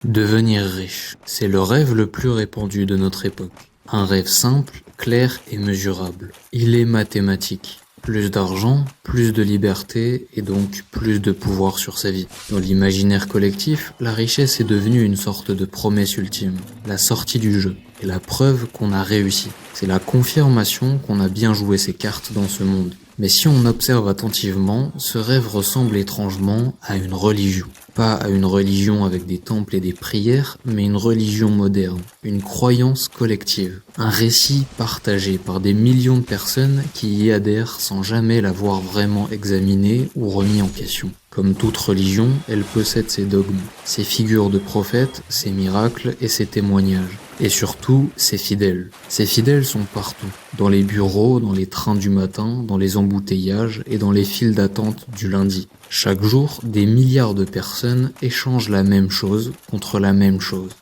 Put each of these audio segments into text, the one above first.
Devenir riche, c'est le rêve le plus répandu de notre époque. Un rêve simple, clair et mesurable. Il est mathématique. Plus d'argent, plus de liberté et donc plus de pouvoir sur sa vie. Dans l'imaginaire collectif, la richesse est devenue une sorte de promesse ultime, la sortie du jeu et la preuve qu'on a réussi. C'est la confirmation qu'on a bien joué ses cartes dans ce monde. Mais si on observe attentivement, ce rêve ressemble étrangement à une religion. Pas à une religion avec des temples et des prières, mais une religion moderne, une croyance collective, un récit partagé par des millions de personnes qui y adhèrent sans jamais l'avoir vraiment examiné ou remis en question. Comme toute religion, elle possède ses dogmes, ses figures de prophètes, ses miracles et ses témoignages. Et surtout, ses fidèles. Ces fidèles sont partout, dans les bureaux, dans les trains du matin, dans les embouteillages et dans les files d'attente du lundi. Chaque jour, des milliards de personnes échangent la même chose contre la même chose.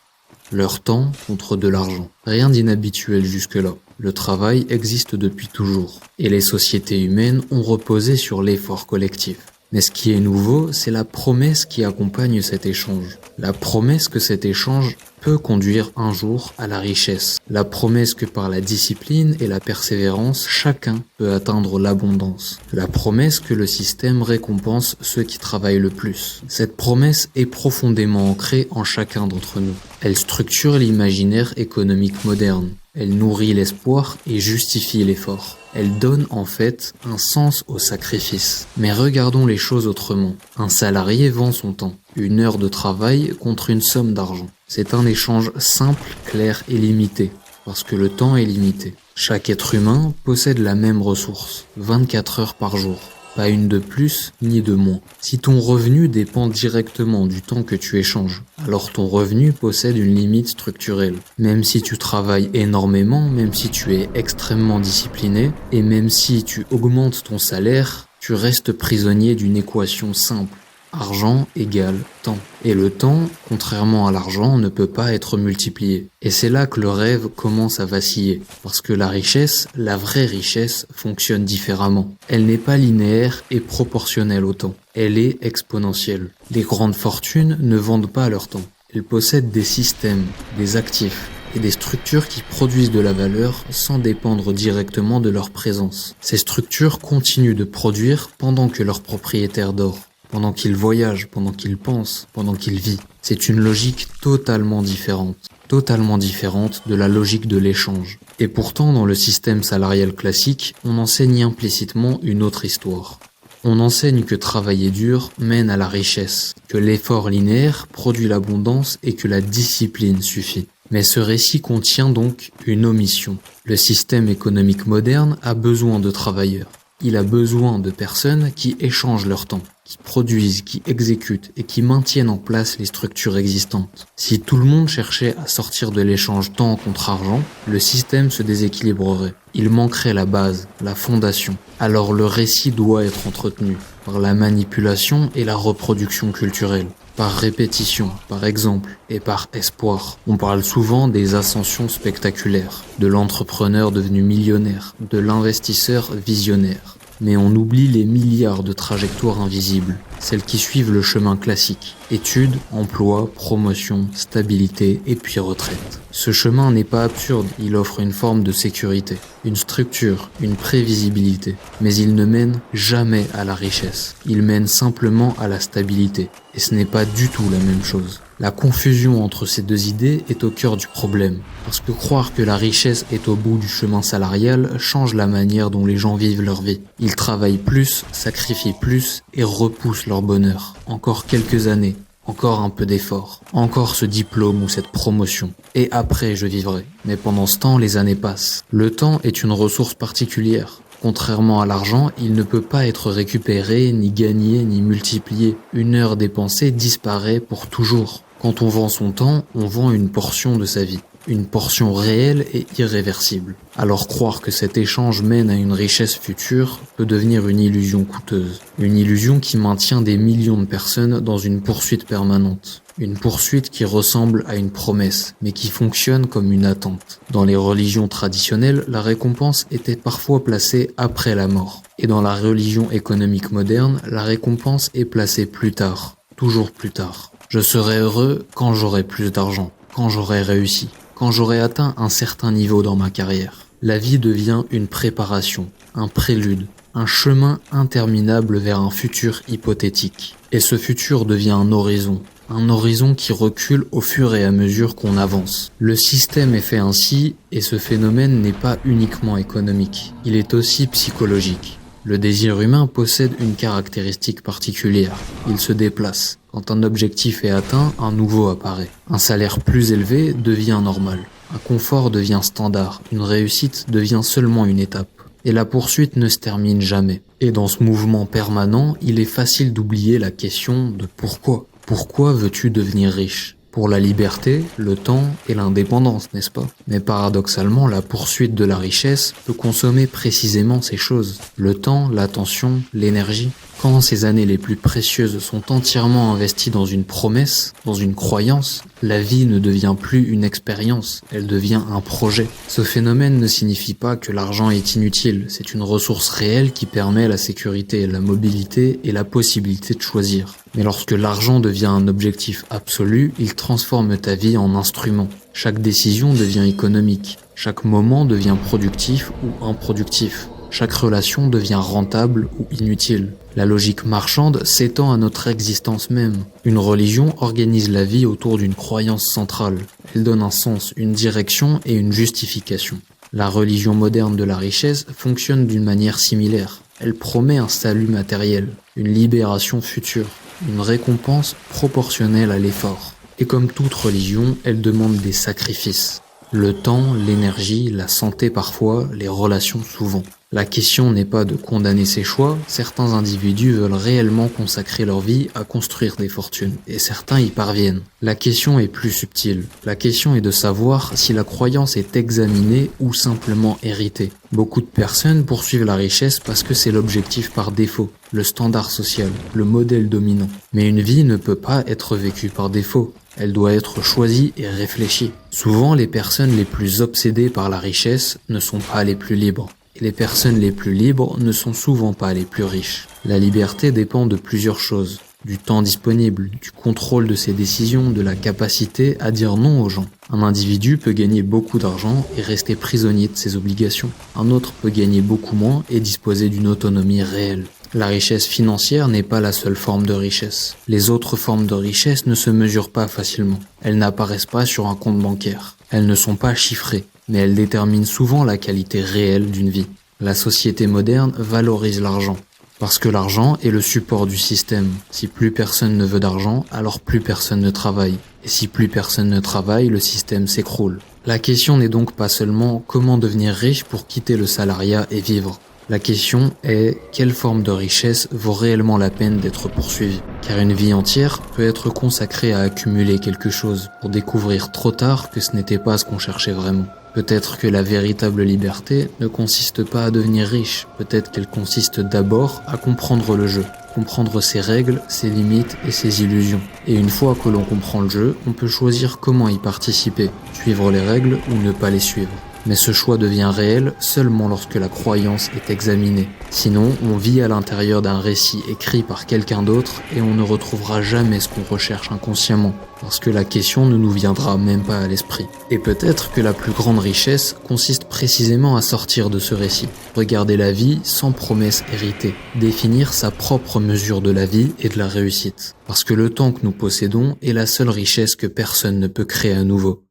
Leur temps contre de l'argent. Rien d'inhabituel jusque-là. Le travail existe depuis toujours. Et les sociétés humaines ont reposé sur l'effort collectif. Mais ce qui est nouveau, c'est la promesse qui accompagne cet échange. La promesse que cet échange peut conduire un jour à la richesse. La promesse que par la discipline et la persévérance, chacun peut atteindre l'abondance. La promesse que le système récompense ceux qui travaillent le plus. Cette promesse est profondément ancrée en chacun d'entre nous. Elle structure l'imaginaire économique moderne. Elle nourrit l'espoir et justifie l'effort. Elle donne en fait un sens au sacrifice. Mais regardons les choses autrement. Un salarié vend son temps, une heure de travail contre une somme d'argent. C'est un échange simple, clair et limité, parce que le temps est limité. Chaque être humain possède la même ressource, 24 heures par jour. Pas une de plus ni de moins. Si ton revenu dépend directement du temps que tu échanges, alors ton revenu possède une limite structurelle. Même si tu travailles énormément, même si tu es extrêmement discipliné, et même si tu augmentes ton salaire, tu restes prisonnier d'une équation simple. Argent égale temps. Et le temps, contrairement à l'argent, ne peut pas être multiplié. Et c'est là que le rêve commence à vaciller. Parce que la richesse, la vraie richesse, fonctionne différemment. Elle n'est pas linéaire et proportionnelle au temps. Elle est exponentielle. Les grandes fortunes ne vendent pas leur temps. Elles possèdent des systèmes, des actifs et des structures qui produisent de la valeur sans dépendre directement de leur présence. Ces structures continuent de produire pendant que leur propriétaire dort. Pendant qu'il voyage, pendant qu'il pense, pendant qu'il vit. C'est une logique totalement différente de la logique de l'échange. Et pourtant, dans le système salarial classique, on enseigne implicitement une autre histoire. On enseigne que travailler dur mène à la richesse, que l'effort linéaire produit l'abondance et que la discipline suffit. Mais ce récit contient donc une omission. Le système économique moderne a besoin de travailleurs. Il a besoin de personnes qui échangent leur temps, qui produisent, qui exécutent et qui maintiennent en place les structures existantes. Si tout le monde cherchait à sortir de l'échange temps contre argent, le système se déséquilibrerait. Il manquerait la base, la fondation. Alors le récit doit être entretenu par la manipulation et la reproduction culturelle. Par répétition, par exemple, et par espoir. On parle souvent des ascensions spectaculaires, de l'entrepreneur devenu millionnaire, de l'investisseur visionnaire. Mais on oublie les milliards de trajectoires invisibles, celles qui suivent le chemin classique. Études, emploi, promotion, stabilité et puis retraite. Ce chemin n'est pas absurde, il offre une forme de sécurité, une structure, une prévisibilité. Mais il ne mène jamais à la richesse, il mène simplement à la stabilité. Et ce n'est pas du tout la même chose. La confusion entre ces deux idées est au cœur du problème, parce que croire que la richesse est au bout du chemin salarial change la manière dont les gens vivent leur vie. Ils travaillent plus, sacrifient plus et repoussent leur bonheur. Encore quelques années, encore un peu d'effort, encore ce diplôme ou cette promotion. Et après je vivrai. Mais pendant ce temps, les années passent. Le temps est une ressource particulière. Contrairement à l'argent, il ne peut pas être récupéré, ni gagné, ni multiplié. Une heure dépensée disparaît pour toujours. Quand on vend son temps, on vend une portion de sa vie. Une portion réelle et irréversible. Alors croire que cet échange mène à une richesse future peut devenir une illusion coûteuse. Une illusion qui maintient des millions de personnes dans une poursuite permanente. Une poursuite qui ressemble à une promesse, mais qui fonctionne comme une attente. Dans les religions traditionnelles, la récompense était parfois placée après la mort. Et dans la religion économique moderne, la récompense est placée plus tard, toujours plus tard. Je serai heureux quand j'aurai plus d'argent, quand j'aurai réussi, quand j'aurai atteint un certain niveau dans ma carrière. La vie devient une préparation, un prélude, un chemin interminable vers un futur hypothétique. Et ce futur devient un horizon qui recule au fur et à mesure qu'on avance. Le système est fait ainsi, et ce phénomène n'est pas uniquement économique, il est aussi psychologique. Le désir humain possède une caractéristique particulière, il se déplace. Quand un objectif est atteint, un nouveau apparaît. Un salaire plus élevé devient normal. Un confort devient standard. Une réussite devient seulement une étape. Et la poursuite ne se termine jamais. Et dans ce mouvement permanent, il est facile d'oublier la question de pourquoi. Pourquoi veux-tu devenir riche ? Pour la liberté, le temps et l'indépendance, n'est-ce pas ? Mais paradoxalement, la poursuite de la richesse peut consommer précisément ces choses. Le temps, l'attention, l'énergie. Quand ces années les plus précieuses sont entièrement investies dans une promesse, dans une croyance, la vie ne devient plus une expérience, elle devient un projet. Ce phénomène ne signifie pas que l'argent est inutile, c'est une ressource réelle qui permet la sécurité, la mobilité et la possibilité de choisir. Mais lorsque l'argent devient un objectif absolu, il transforme ta vie en instrument. Chaque décision devient économique, chaque moment devient productif ou improductif. Chaque relation devient rentable ou inutile. La logique marchande s'étend à notre existence même. Une religion organise la vie autour d'une croyance centrale. Elle donne un sens, une direction et une justification. La religion moderne de la richesse fonctionne d'une manière similaire. Elle promet un salut matériel, une libération future, une récompense proportionnelle à l'effort. Et comme toute religion, elle demande des sacrifices. Le temps, l'énergie, la santé parfois, les relations souvent. La question n'est pas de condamner ses choix, certains individus veulent réellement consacrer leur vie à construire des fortunes, et certains y parviennent. La question est plus subtile. La question est de savoir si la croyance est examinée ou simplement héritée. Beaucoup de personnes poursuivent la richesse parce que c'est l'objectif par défaut, le standard social, le modèle dominant. Mais une vie ne peut pas être vécue par défaut. Elle doit être choisie et réfléchie. Souvent, les personnes les plus obsédées par la richesse ne sont pas les plus libres. Et les personnes les plus libres ne sont souvent pas les plus riches. La liberté dépend de plusieurs choses. Du temps disponible, du contrôle de ses décisions, de la capacité à dire non aux gens. Un individu peut gagner beaucoup d'argent et rester prisonnier de ses obligations. Un autre peut gagner beaucoup moins et disposer d'une autonomie réelle. La richesse financière n'est pas la seule forme de richesse. Les autres formes de richesse ne se mesurent pas facilement. Elles n'apparaissent pas sur un compte bancaire. Elles ne sont pas chiffrées, mais elles déterminent souvent la qualité réelle d'une vie. La société moderne valorise l'argent, parce que l'argent est le support du système. Si plus personne ne veut d'argent, alors plus personne ne travaille. Et si plus personne ne travaille, le système s'écroule. La question n'est donc pas seulement comment devenir riche pour quitter le salariat et vivre. La question est quelle forme de richesse vaut réellement la peine d'être poursuivie. Car une vie entière peut être consacrée à accumuler quelque chose pour découvrir trop tard que ce n'était pas ce qu'on cherchait vraiment. Peut-être que la véritable liberté ne consiste pas à devenir riche, peut-être qu'elle consiste d'abord à comprendre le jeu, comprendre ses règles, ses limites et ses illusions. Et une fois que l'on comprend le jeu, on peut choisir comment y participer, suivre les règles ou ne pas les suivre. Mais ce choix devient réel seulement lorsque la croyance est examinée. Sinon, on vit à l'intérieur d'un récit écrit par quelqu'un d'autre et on ne retrouvera jamais ce qu'on recherche inconsciemment, parce que la question ne nous viendra même pas à l'esprit. Et peut-être que la plus grande richesse consiste précisément à sortir de ce récit, regarder la vie sans promesse héritée, définir sa propre mesure de la vie et de la réussite. Parce que le temps que nous possédons est la seule richesse que personne ne peut créer à nouveau.